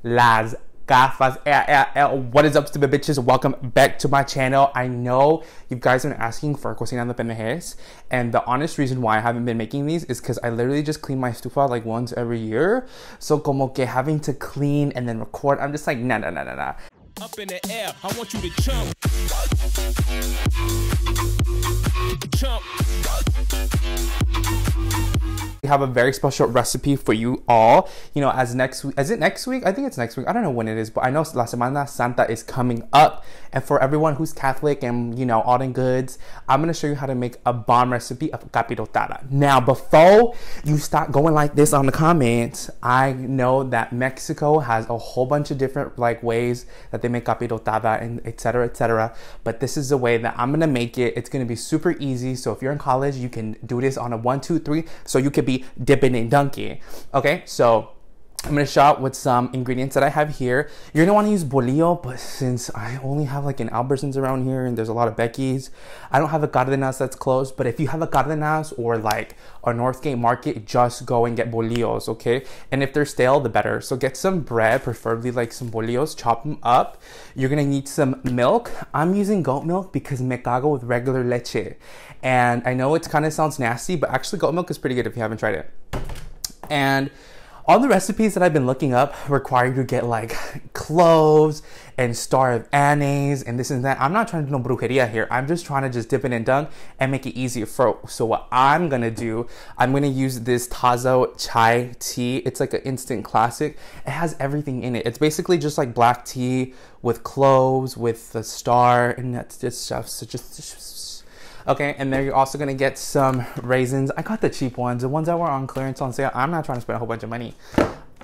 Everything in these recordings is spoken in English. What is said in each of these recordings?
las gafas. What is up, stupid bitches? Welcome back to my channel. I know you guys have been asking for Cocinando Pendejes, and the honest reason why I haven't been making these is because I literally just clean my stufa like once every year. So como que having to clean and then record, I'm just like, nah. Up in the air, I want you to jump. Jump. We have a very special recipe for you all. You know, as next week, is it next week? I think it's next week. I don't know when it is, but I know La Semana Santa is coming up. And for everyone who's Catholic and, you know, all the goods, I'm going to show you how to make a bomb recipe of capirotada. Now, before you start going like this on the comments, I know that Mexico has a whole bunch of different like ways that they make capirotada and etc, etc. But this is the way that I'm going to make it. It's going to be super easy. So if you're in college, you can do this on a 1, 2, 3. So you could be dipping and dunking. Okay, so I'm gonna start with some ingredients that I have here. You're gonna want to use bolillo, but since I only have like an Albertsons around here and there's a lot of Becky's, I don't have a Cardenas that's close. But if you have a Cardenas or like a Northgate Market, just go and get bolillos, okay? And if they're stale, the better. So get some bread, preferably like some bolillos, chop them up. You're gonna need some milk. I'm using goat milk because me cago with regular leche. And I know it kind of sounds nasty, but actually goat milk is pretty good if you haven't tried it. And all the recipes that I've been looking up require you to get like cloves and star of anise and this and that. I'm not trying to do no brujeria here. I'm just trying to just dip it in dunk and make it easier for. So what I'm gonna do, I'm gonna use this Tazo chai tea. It's like an instant classic. It has everything in it. It's basically just like black tea with cloves, with the star, and that's just stuff. So just okay, and then you're also gonna get some raisins. I got the cheap ones, the ones that were on clearance on sale. I'm not trying to spend a whole bunch of money.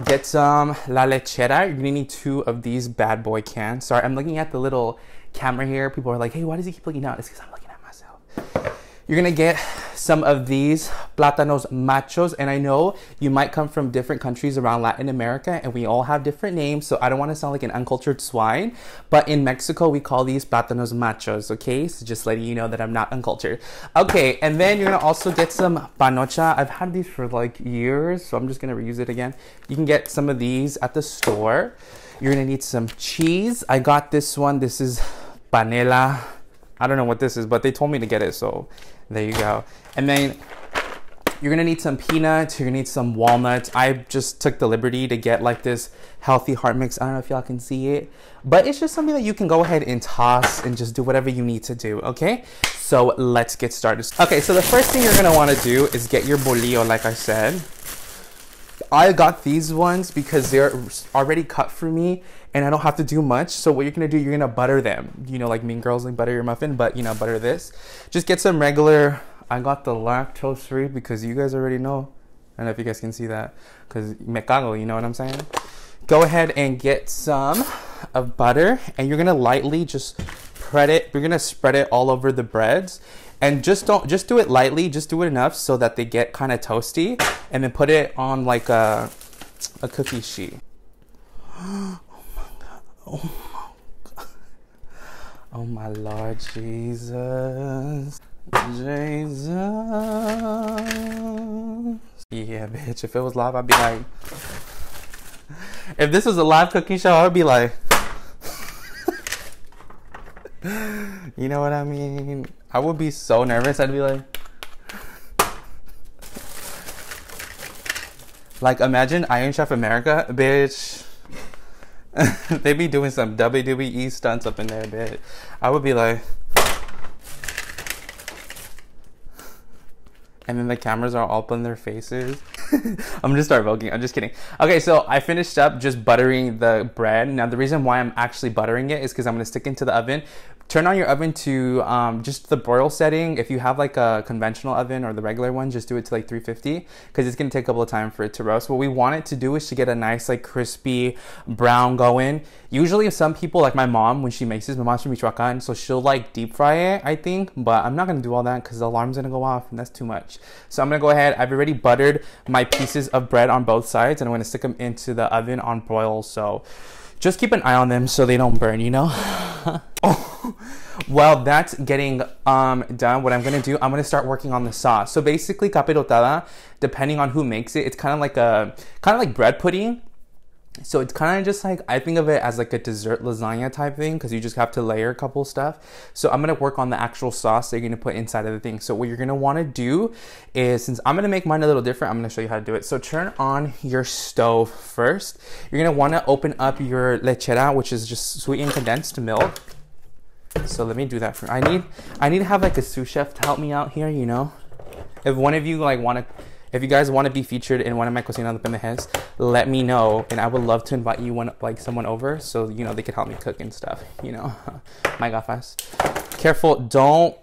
Get some la lechera. You're gonna need 2 of these bad boy cans. Sorry, I'm looking at the little camera here. People are like, hey, why does he keep looking out? It's because I'm looking at myself. You're gonna get some of these plátanos machos, and I know you might come from different countries around Latin America and we all have different names, so I don't want to sound like an uncultured swine, but in Mexico we call these plátanos machos, okay? So just letting you know that I'm not uncultured. Okay, and then you're gonna also get some panocha. I've had these for like years, so I'm just gonna reuse it again. You can get some of these at the store. You're gonna need some cheese. I got this one. This is panela. I don't know what this is, but they told me to get it, so there you go. And then you're gonna need some peanuts, you're gonna need some walnuts. I just took the liberty to get like this healthy heart mix. I don't know if y'all can see it, but it's just something that you can go ahead and toss and just do whatever you need to do, okay? So let's get started. Okay, so the first thing you're gonna wanna do is get your bolillo, like I said. I got these ones because they're already cut for me and I don't have to do much. So what you're gonna do, you're gonna butter them. You know, like Mean Girls, like butter your muffin, but you know, butter this. Just get some regular, I got the lactose free because you guys already know. I don't know if you guys can see that because me cago, you know what I'm saying? Go ahead and get some of butter and you're gonna lightly just spread it. You're gonna spread it all over the breads. And just do it lightly, just do it enough so that they get kind of toasty, and then put it on like a cookie sheet. Oh my God, oh my God. Oh my Lord Jesus. Jesus. Yeah, bitch, if it was live, I'd be like, if this was a live cooking show, I'd be like, you know what I mean? I would be so nervous. I'd be like imagine Iron Chef America, bitch. They be doing some WWE stunts up in there, bitch. I would be like, and then the cameras are all up in their faces. I'm gonna start voguing. I'm just kidding. Okay, so I finished up just buttering the bread. Now the reason why I'm actually buttering it is because I'm gonna stick into the oven. Turn on your oven to just the broil setting. If you have like a conventional oven or the regular one, just do it to like 350 because it's gonna take a couple of time for it to roast. What we want it to do is to get a nice like crispy brown going. Usually some people, like my mom, when she makes this, my mom's from Michoacan, so she'll like deep fry it, I think, but I'm not gonna do all that because the alarm's gonna go off and that's too much. So I'm gonna go ahead, I've already buttered my pieces of bread on both sides and I'm gonna stick them into the oven on broil. So just keep an eye on them so they don't burn, you know? Oh, while that's getting done, what I'm gonna do, I'm gonna start working on the sauce. So basically capirotada, depending on who makes it, it's kind of like bread pudding. So it's kind of just like, I think of it as like a dessert lasagna type thing, because you just have to layer a couple stuff. So I'm going to work on the actual sauce that you're going to put inside of the thing. So what you're going to want to do is, since I'm going to make mine a little different, I'm going to show you how to do it. So turn on your stove first. You're going to want to open up your lechera, which is just sweetened condensed milk. So let me do that for, I need to have like a sous chef to help me out here, you know. If one of you like if you guys want to be featured in one of my Cocinando Pendejes, let me know, and I would love to invite you someone over, so you know they could help me cook and stuff. You know, my gafas. Careful, don't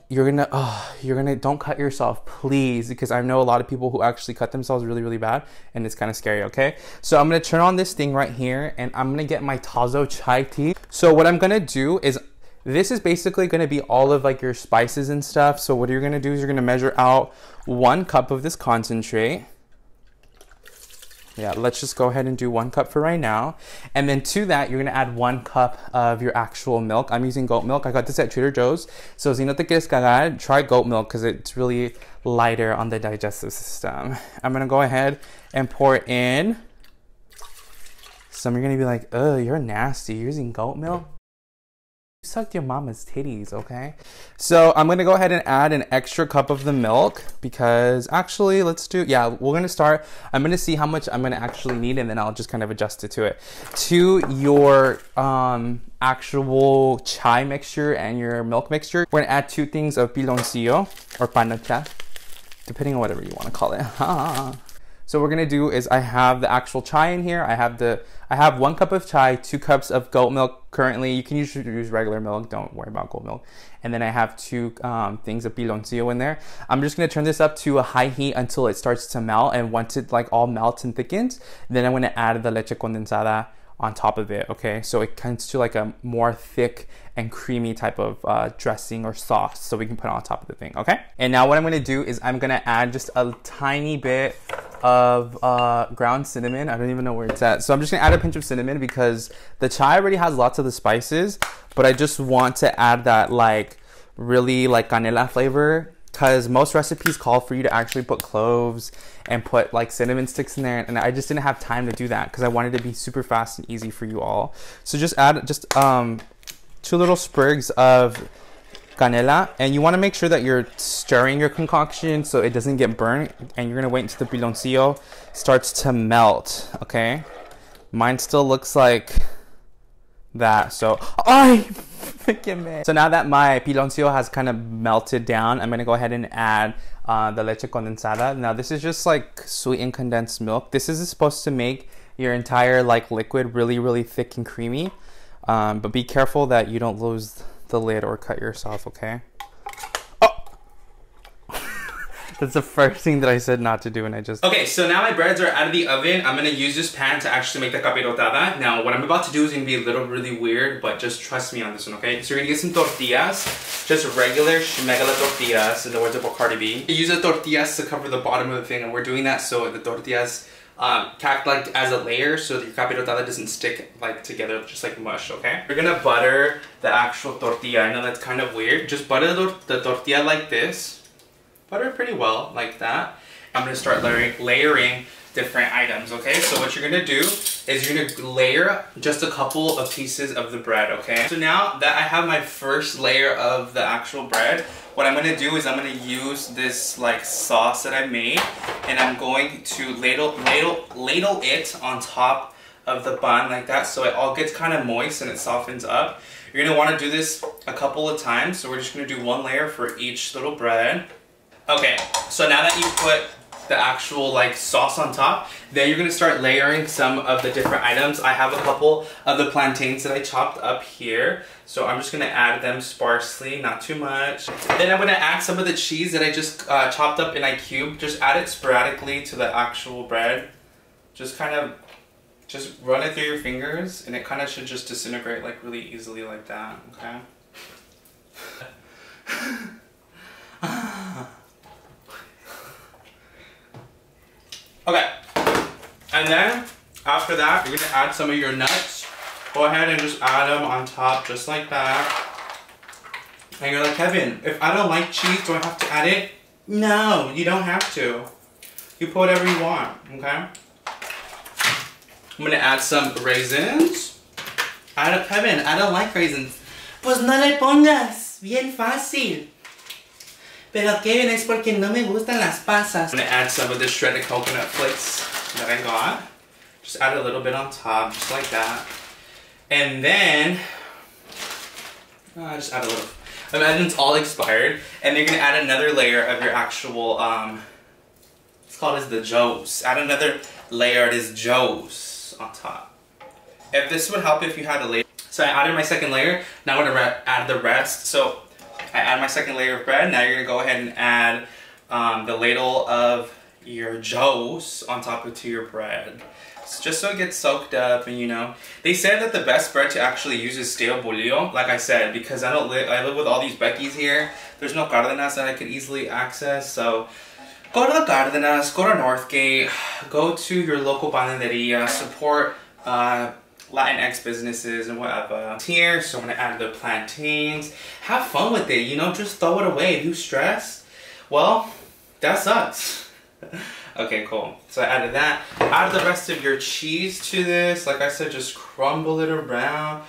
cut yourself, please, because I know a lot of people who actually cut themselves really bad, and it's kind of scary. Okay, so I'm gonna turn on this thing right here, and I'm gonna get my Tazo chai tea. So what I'm gonna do is, this is basically going to be all of like your spices and stuff. So what you're going to do is you're going to measure out 1 cup of this concentrate. Yeah, let's just go ahead and do 1 cup for right now. And then to that, you're going to add 1 cup of your actual milk. I'm using goat milk. I got this at Trader Joe's. So si no te quieres cagar, try goat milk because it's really lighter on the digestive system. I'm going to go ahead and pour in. Some are going to be like, oh, you're nasty. You're using goat milk? Sucked your mama's titties, okay? So I'm gonna go ahead and add an extra cup of the milk, because actually we're gonna start. I'm gonna see how much I'm gonna actually need, and then I'll just kind of adjust it to it. To your actual chai mixture and your milk mixture, we're gonna add 2 things of piloncillo or panocha, depending on whatever you want to call it. So what we're gonna do is, I have the actual chai in here. I have 1 cup of chai, 2 cups of goat milk currently. You can usually use regular milk, don't worry about goat milk. And then I have 2 things of piloncillo in there. I'm just gonna turn this up to a high heat until it starts to melt, and once it like all melts and thickens, then I'm gonna add the leche condensada on top of it, okay? So it comes to like a more thick and creamy type of dressing or sauce, so we can put it on top of the thing, okay? And now what I'm gonna do is I'm gonna add just a tiny bit of ground cinnamon. I don't even know where it's at. So I'm just gonna add a pinch of cinnamon, because the chai already has lots of the spices, but I just want to add that like really like canela flavor, because most recipes call for you to actually put cloves and put like cinnamon sticks in there, and I just didn't have time to do that because I wanted it to be super fast and easy for you all. So just add 2 little sprigs of canela, and you want to make sure that you're stirring your concoction so it doesn't get burnt, and you're gonna wait until the piloncillo starts to melt, okay? Mine still looks like that, so so now that my piloncillo has kind of melted down, I'm gonna go ahead and add the leche condensada. Now this is just like sweetened condensed milk. This is supposed to make your entire like liquid really thick and creamy, but be careful that you don't lose the lid or cut yourself, okay? That's the first thing that I said not to do, and I just... Okay, so now my breads are out of the oven. I'm gonna use this pan to actually make the capirotada. Now, what I'm about to do is gonna be a little really weird, but just trust me on this one, okay? So you're gonna get some tortillas, just regular schmegala tortillas, in the words of Cardi B. You use the tortillas to cover the bottom of the thing, and we're doing that so the tortillas packed like as a layer, so that your capirotada doesn't stick like together just like mush, okay? We're gonna butter the actual tortilla. I know that's kind of weird. Just butter the tortilla like this. Butter it pretty well, like that. I'm gonna start layering different items, okay? So what you're gonna do is you're gonna layer just a couple of pieces of the bread, okay? So now that I have my first layer of the actual bread, what I'm gonna do is I'm gonna use this like sauce that I made, and I'm going to ladle it on top of the bun like that, so it all gets kind of moist and it softens up. You're gonna wanna do this a couple of times, so we're just gonna do 1 layer for each little bread. Okay, so now that you put the actual like sauce on top, then you're gonna start layering some of the different items. I have a couple of the plantains that I chopped up here, so I'm just gonna add them sparsely, not too much. Then I'm gonna add some of the cheese that I just chopped up and I cubed. Just add it sporadically to the actual bread. Just run it through your fingers, and it kind of should just disintegrate like really easily like that, okay? Okay, and then after that, you're gonna add some of your nuts. Go ahead and just add them on top just like that. And you're like, Kevin, if I don't like cheese, do I have to add it? No, you don't have to. You put whatever you want, okay? I'm gonna add some raisins. Kevin, I don't like raisins. Pues no le pongas, bien fácil. Pero Kevin, es porque no me gustan las pasas. I'm gonna add some of the shredded coconut flakes that I got. Just add a little bit on top, just like that. And then, just add a little. Imagine it's all expired. And you're gonna add another layer of your actual, it's called as the Joes. Add another layer of this Joes on top. If this would help if you had a layer. So I added my second layer. Now I'm gonna add the rest. So I add my second layer of bread. Now you're gonna go ahead and add the ladle of your Joes on top of your bread. Just so it gets soaked up, and you know, they said that the best bread to actually use is stale bolillo, like I said, because I live with all these Beckys here. There's no Cardenas that I could easily access, so go to the Cardenas, go to Northgate, go to your local panaderia, support Latinx businesses and whatever. Here, so I'm gonna add the plantains. Have fun with it, you know, just throw it away. If you stress, well, that sucks. Okay, cool. So I added that. Add the rest of your cheese to this. Like I said, just crumble it around.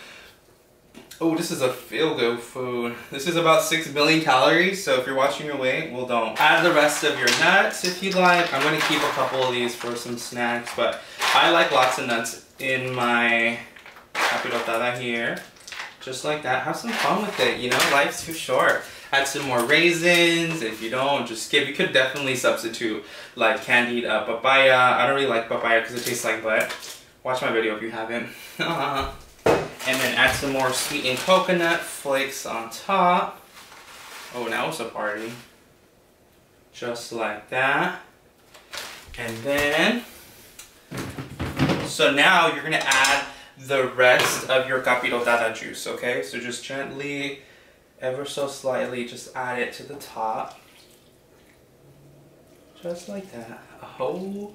Oh, this is a feel-good food. This is about 6 billion calories, so if you're watching your weight, well, don't. Add the rest of your nuts if you'd like. I'm gonna keep a couple of these for some snacks, but I like lots of nuts in my capirotada here. Just like that. Have some fun with it, you know? Life's too short. Add some more raisins. If you don't, just skip. You could definitely substitute like candied papaya. I don't really like papaya because it tastes like butt. Watch my video if you haven't. And then add some more sweetened coconut flakes on top. Oh, now it's a party. Just like that. And then, so now you're gonna add the rest of your capirotada juice, okay? So just gently, ever so slightly, just add it to the top. Just like that. Oh,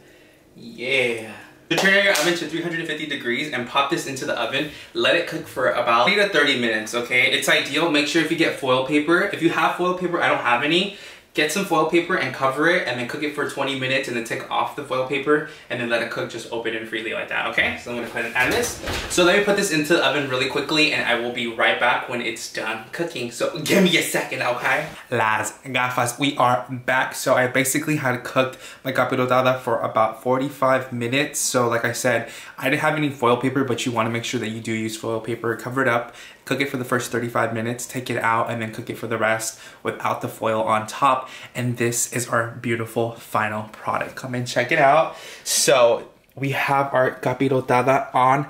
yeah. So turn your oven to 350 degrees and pop this into the oven. Let it cook for about 20 to 30 minutes, okay? It's ideal. Make sure if you get foil paper. If you have foil paper, I don't have any. Get some foil paper and cover it and then cook it for 20 minutes and then take off the foil paper and then let it cook just open and freely like that, okay? So I'm gonna go ahead and add this. So let me put this into the oven really quickly and I will be right back when it's done cooking. So give me a second, okay? Las gafas, we are back. So I basically had cooked my capirotada for about 45 minutes. So like I said, I didn't have any foil paper, but you wanna make sure that you do use foil paper. Cover it up, cook it for the first 35 minutes, take it out, and then cook it for the rest without the foil on top. And this is our beautiful final product. Come and check it out. So we have our capirotada on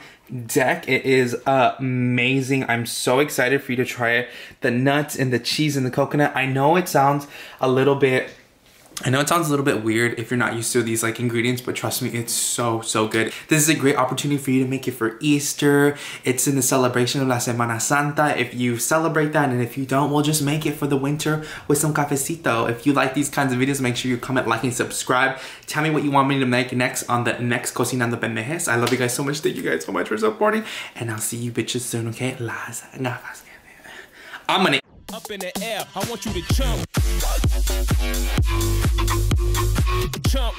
deck. It is amazing. I'm so excited for you to try it. The nuts and the cheese and the coconut. I know it sounds a little bit weird if you're not used to these like ingredients, but trust me, it's so good. This is a great opportunity for you to make it for Easter. It's in the celebration of La Semana Santa. If you celebrate that, and if you don't, we'll just make it for the winter with some cafecito. If you like these kinds of videos, make sure you comment, like, and subscribe. Tell me what you want me to make next on the next Cocinando Pendejes. I love you guys so much. Thank you guys so much for supporting, and I'll see you bitches soon, okay? Las gafas. I'm gonna Up in the air, I want you to jump. Jump.